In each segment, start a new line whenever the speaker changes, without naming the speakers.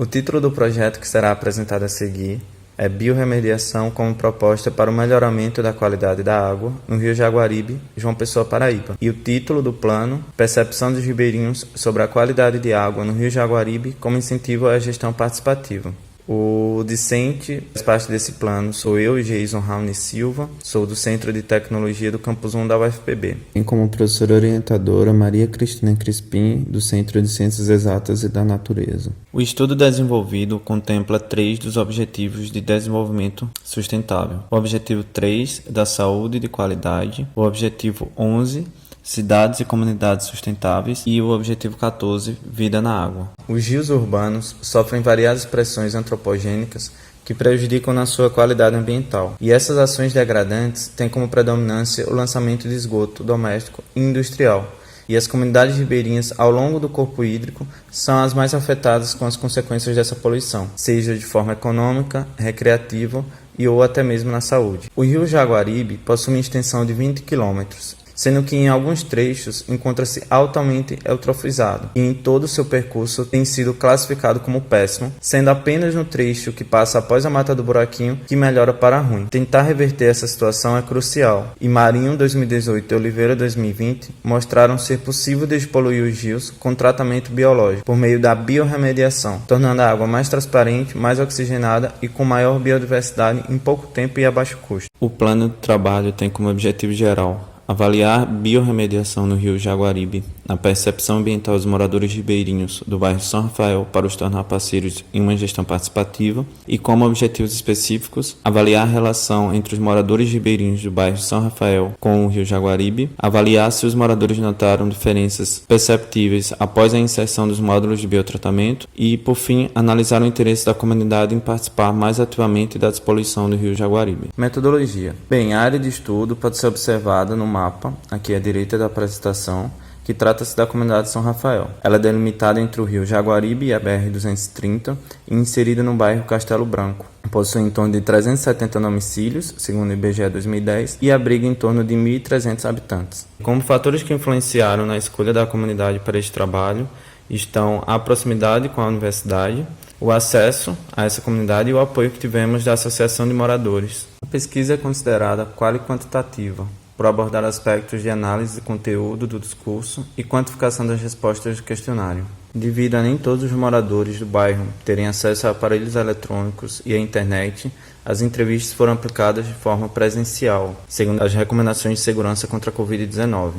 O título do projeto que será apresentado a seguir é Biorremediação como proposta para o melhoramento da qualidade da água no Rio Jaguaribe, João Pessoa, Paraíba. E o título do plano, Percepção dos ribeirinhos sobre a qualidade de água no Rio Jaguaribe como incentivo à gestão participativa. O discente faz parte desse plano sou eu, Jason Raoni Silva, sou do Centro de Tecnologia do Campus 1 da UFPB.
Tem como professora orientadora Maria Cristina Crispim, do Centro de Ciências Exatas e da Natureza.
O estudo desenvolvido contempla 3 dos Objetivos de Desenvolvimento Sustentável. O Objetivo 3, da Saúde e de Qualidade, o Objetivo 11, Cidades e Comunidades Sustentáveis e o Objetivo 14, Vida na Água. Os rios urbanos sofrem variadas pressões antropogênicas que prejudicam na sua qualidade ambiental. E essas ações degradantes têm como predominância o lançamento de esgoto doméstico e industrial. E as comunidades ribeirinhas ao longo do corpo hídrico são as mais afetadas com as consequências dessa poluição, seja de forma econômica, recreativa e ou até mesmo na saúde. O rio Jaguaribe possui uma extensão de 20 km, sendo que em alguns trechos encontra-se altamente eutrofizado e em todo o seu percurso tem sido classificado como péssimo, sendo apenas no trecho que passa após a Mata do Buraquinho que melhora para ruim. Tentar reverter essa situação é crucial e Marinho 2018 e Oliveira 2020 mostraram ser possível despoluir os rios com tratamento biológico por meio da biorremediação, tornando a água mais transparente, mais oxigenada e com maior biodiversidade em pouco tempo e a baixo custo. O plano de trabalho tem como objetivo geral avaliar biorremediação no Rio Jaguaribe, na percepção ambiental dos moradores ribeirinhos do bairro São Rafael para os tornar parceiros em uma gestão participativa e, como objetivos específicos, avaliar a relação entre os moradores ribeirinhos do bairro São Rafael com o Rio Jaguaribe, avaliar se os moradores notaram diferenças perceptíveis após a inserção dos módulos de biotratamento e, por fim, analisar o interesse da comunidade em participar mais ativamente da despoluição do Rio Jaguaribe. Metodologia. Bem, a área de estudo pode ser observada no mapa, aqui à direita da apresentação, que trata-se da comunidade São Rafael. Ela é delimitada entre o rio Jaguaribe e a BR-230 e inserida no bairro Castelo Branco. Possui em torno de 370 domicílios, segundo o IBGE 2010, e abriga em torno de 1.300 habitantes. Como fatores que influenciaram na escolha da comunidade para este trabalho estão a proximidade com a universidade, o acesso a essa comunidade e o apoio que tivemos da Associação de Moradores. A pesquisa é considerada quali quantitativa, por abordar aspectos de análise de conteúdo do discurso e quantificação das respostas do questionário. Devido a nem todos os moradores do bairro terem acesso a aparelhos eletrônicos e à internet, as entrevistas foram aplicadas de forma presencial, segundo as recomendações de segurança contra a Covid-19.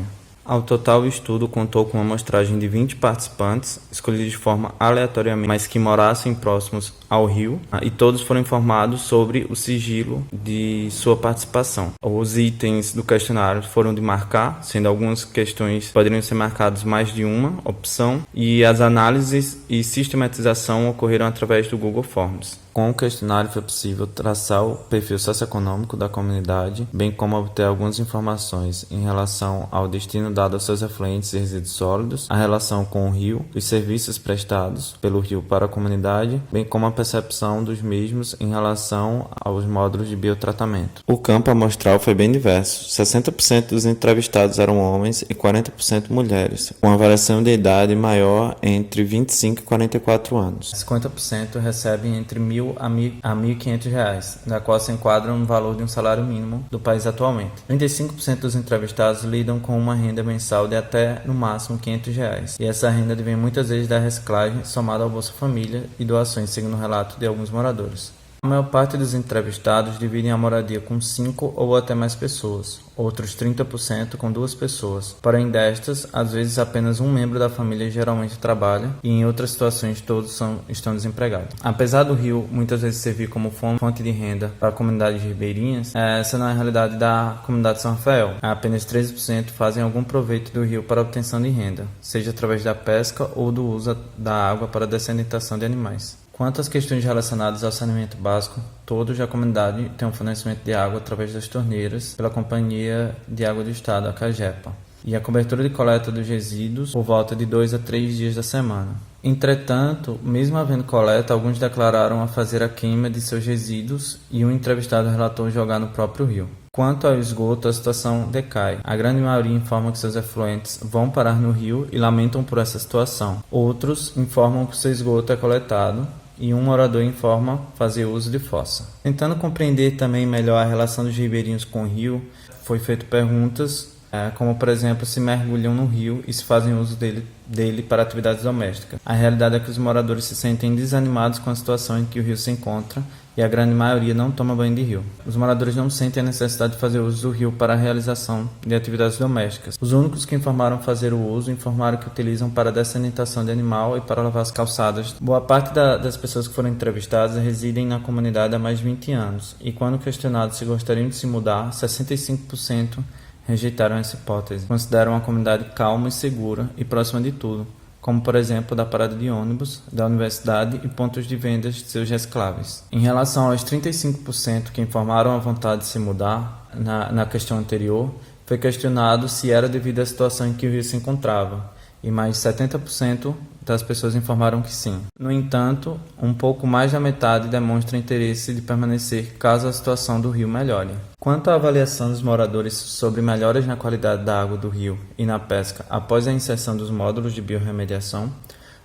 Ao total, o estudo contou com uma amostragem de 20 participantes, escolhidos de forma aleatoriamente, mas que morassem próximos ao rio, e todos foram informados sobre o sigilo de sua participação. Os itens do questionário foram de marcar, sendo algumas questões poderiam ser marcadas mais de uma opção, e as análises e sistematização ocorreram através do Google Forms. Com o questionário foi possível traçar o perfil socioeconômico da comunidade, bem como obter algumas informações em relação ao destino dado aos seus efluentes e resíduos sólidos, a relação com o rio, os serviços prestados pelo rio para a comunidade, bem como a percepção dos mesmos em relação aos módulos de biotratamento. O campo amostral foi bem diverso. 60% dos entrevistados eram homens e 40% mulheres, com uma variação de idade maior entre 25 e 44 anos. 50% recebem entre R$ 1.000 a R$ 1.500, da qual se enquadram no valor de um salário mínimo do país atualmente. 35% dos entrevistados lidam com uma renda mensal de até, no máximo, R$ 500, e essa renda vem muitas vezes da reciclagem somada ao Bolsa Família e doações, segundo o relato de alguns moradores. A maior parte dos entrevistados dividem a moradia com 5 ou até mais pessoas, outros 30% com 2 pessoas. Porém destas, às vezes apenas um membro da família geralmente trabalha e em outras situações todos estão desempregados. Apesar do rio muitas vezes servir como fonte de renda para comunidades ribeirinhas, essa não é a realidade da comunidade São Rafael. Apenas 13% fazem algum proveito do rio para obtenção de renda, seja através da pesca ou do uso da água para a dessedentação de animais. Quanto às questões relacionadas ao saneamento básico, todos da comunidade têm um fornecimento de água através das torneiras pela Companhia de Água do Estado, a CAGEPA, e a cobertura de coleta dos resíduos por volta de 2 a 3 dias da semana. Entretanto, mesmo havendo coleta, alguns declararam a fazer a queima de seus resíduos e um entrevistado relatou jogar no próprio rio. Quanto ao esgoto, a situação decai. A grande maioria informa que seus efluentes vão parar no rio e lamentam por essa situação. Outros informam que seu esgoto é coletado e um morador informa fazer uso de fossa. Tentando compreender também melhor a relação dos ribeirinhos com o rio, foi feito perguntas como, por exemplo, se mergulham no rio e se fazem uso dele para atividades domésticas. A realidade é que os moradores se sentem desanimados com a situação em que o rio se encontra e a grande maioria não toma banho de rio. Os moradores não sentem a necessidade de fazer uso do rio para a realização de atividades domésticas. Os únicos que informaram fazer o uso informaram que utilizam para dessanitação de animal e para lavar as calçadas. Boa parte das pessoas que foram entrevistadas residem na comunidade há mais de 20 anos e, quando questionados se gostariam de se mudar, 65% rejeitaram essa hipótese. Consideram a comunidade calma e segura e próxima de tudo, como por exemplo da parada de ônibus, da universidade e pontos de vendas de seus recicláveis. Em relação aos 35% que informaram a vontade de se mudar, na questão anterior, foi questionado se era devido à situação em que o rio se encontrava, e mais 70% das pessoas informaram que sim. No entanto, um pouco mais da metade demonstra interesse de permanecer caso a situação do rio melhore. Quanto à avaliação dos moradores sobre melhoras na qualidade da água do rio e na pesca após a inserção dos módulos de biorremediação,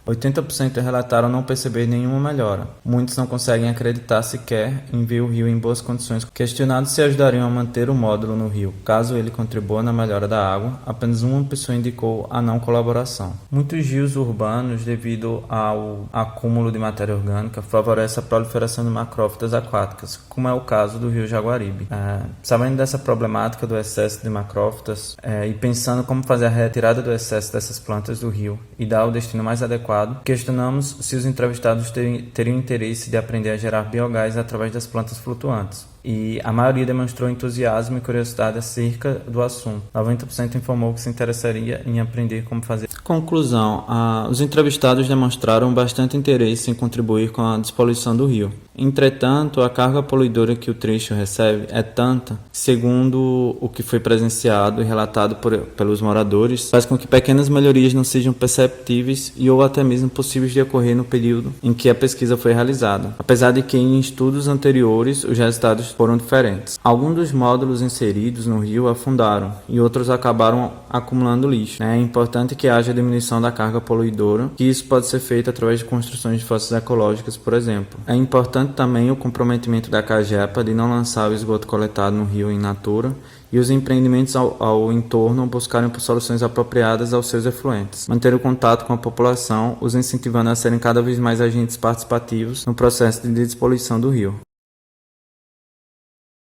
80% relataram não perceber nenhuma melhora. Muitos não conseguem acreditar sequer em ver o rio em boas condições. Questionados se ajudariam a manter o módulo no rio, caso ele contribua na melhora da água, apenas uma pessoa indicou a não colaboração. Muitos rios urbanos, devido ao acúmulo de matéria orgânica, favorecem a proliferação de macrófitas aquáticas, como é o caso do rio Jaguaribe. Sabendo dessa problemática do excesso de macrófitas e pensando como fazer a retirada do excesso dessas plantas do rio e dar o destino mais adequado, questionamos se os entrevistados teriam interesse de aprender a gerar biogás através das plantas flutuantes. E a maioria demonstrou entusiasmo e curiosidade acerca do assunto. 90% informou que se interessaria em aprender como fazer. Conclusão: os entrevistados demonstraram bastante interesse em contribuir com a despoluição do rio. Entretanto, a carga poluidora que o trecho recebe é tanta, segundo o que foi presenciado e relatado pelos moradores, faz com que pequenas melhorias não sejam perceptíveis e ou até mesmo possíveis de ocorrer no período em que a pesquisa foi realizada, apesar de que em estudos anteriores os resultados foram diferentes. Alguns dos módulos inseridos no rio afundaram e outros acabaram acumulando lixo. É importante que haja diminuição da carga poluidora, que isso pode ser feito através de construções de fossas ecológicas, por exemplo. É importante também o comprometimento da CAGEPA de não lançar o esgoto coletado no rio in natura e os empreendimentos ao entorno buscarem por soluções apropriadas aos seus efluentes. Manter o contato com a população, os incentivando a serem cada vez mais agentes participativos no processo de despoluição do rio.